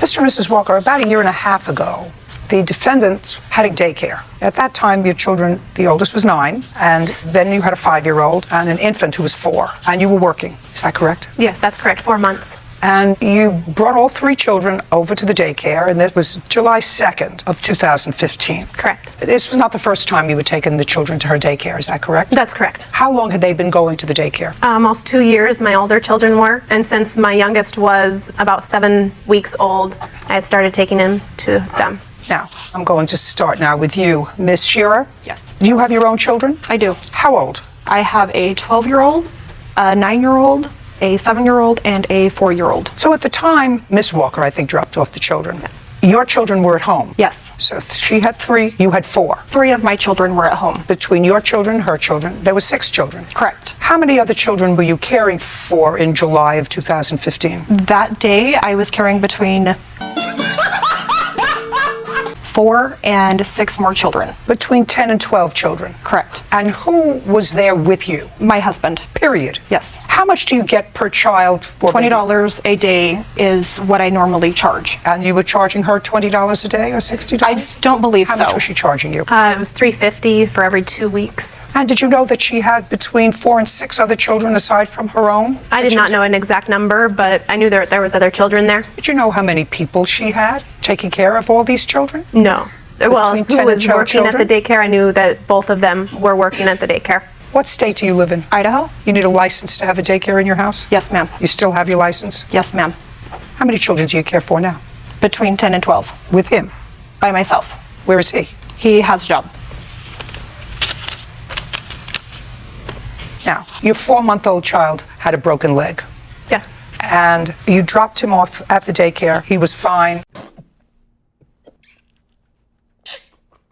Mr. and Mrs. Walker, about a year and a half ago, the defendant had a daycare. At that time, your children, the oldest was 9, and then you had a 5-year-old and an infant who was 4, and you were working. Is that correct? Yes, that's correct. 4 months. And you brought all 3 children over to the daycare, and this was July 2nd of 2015. Correct. This was not the first time you had taken the children to her daycare, is that correct? That's correct. How long had they been going to the daycare? Almost 2 years, my older children were. And since my youngest was about 7 weeks old, I had started taking him to them. Now, I'm going to start now with you. Miss Shearer? Yes. Do you have your own children? I do. How old? I have a 12-year-old, a 9-year-old, a 7-year-old, and a 4-year-old. So at the time, Miss Walker, I think, dropped off the children. Yes. Your children were at home? Yes. So she had 3, you had 4. 3 of my children were at home. Between your children, her children, there were 6 children. Correct. How many other children were you caring for in July of 2015? That day, I was carrying between 4 and 6 more children. Between 10 and 12 children. Correct. And who was there with you? My husband. Period. Yes. How much do you get per child for $20 a day is what I normally charge. And you were charging her $20 a day or $60? I don't believe How so. much was she charging you? It was $350 for every 2 weeks. And did you know that she had between 4 and 6 other children aside from her own? I did not know an exact number, but I knew there was other children there. Did you know how many people she had taking care of all these children? No. Well, Between 10 who was and 12 working at the children? daycare, I knew that both of them were working at the daycare. What state do you live in? Idaho? You need a license to have a daycare in your house? Yes, ma'am. You still have your license? Yes, ma'am. How many children do you care for now? Between 10 and 12. With him? By myself. Where is he? He has a job. Now, your 4-month-old child had a broken leg, Yes. and you dropped him off at the daycare. He was fine.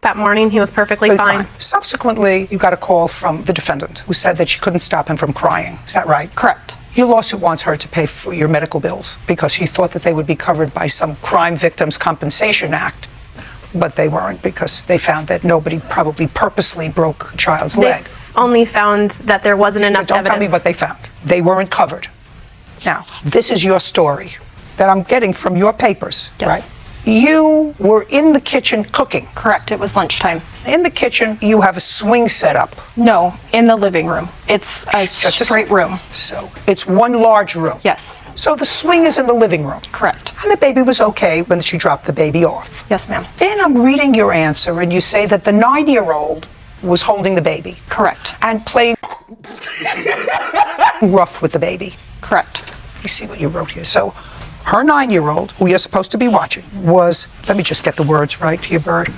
That morning, he was perfectly fine. Subsequently, you got a call from the defendant who said that she couldn't stop him from crying. Is that right? Correct. Your lawsuit wants her to pay for your medical bills because she thought that they would be covered by some Crime Victims Compensation Act, but they weren't because they found that nobody probably purposely broke a child's They leg. only found that there wasn't enough Don't evidence. tell me what they found. They weren't covered. Now, this is your story that I'm getting from your papers, Yes. right? You were in the kitchen cooking. Correct. It was lunchtime. In the kitchen, you have a swing set up. No, in the living room. It's a Just a straight room. So it's one large room. Yes. So the swing is in the living room. Correct. And the baby was okay when she dropped the baby off. Yes, ma'am. Then I'm reading your answer, and you say that the 9-year-old was holding the baby Correct. and playing rough with the baby. Correct. Let me see what you wrote here. So her 9-year-old, who you're supposed to be watching, was, let me just get the words right here, Bird.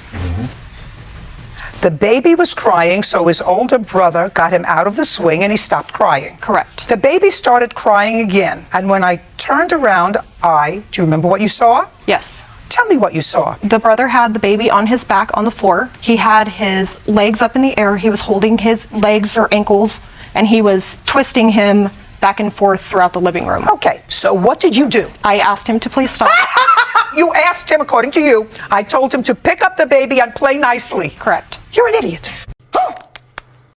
The baby was crying, so his older brother got him out of the swing and he stopped crying. Correct. The baby started crying again, and when I turned around, do you remember what you saw? Yes. Tell me what you saw. The brother had the baby on his back on the floor. He had his legs up in the air. He was holding his legs or ankles, and he was twisting him back and forth throughout the living room. Okay, so what did you do? I asked him to please stop. You asked him, according to you, I told him to pick up the baby and play nicely. Correct. You're an idiot.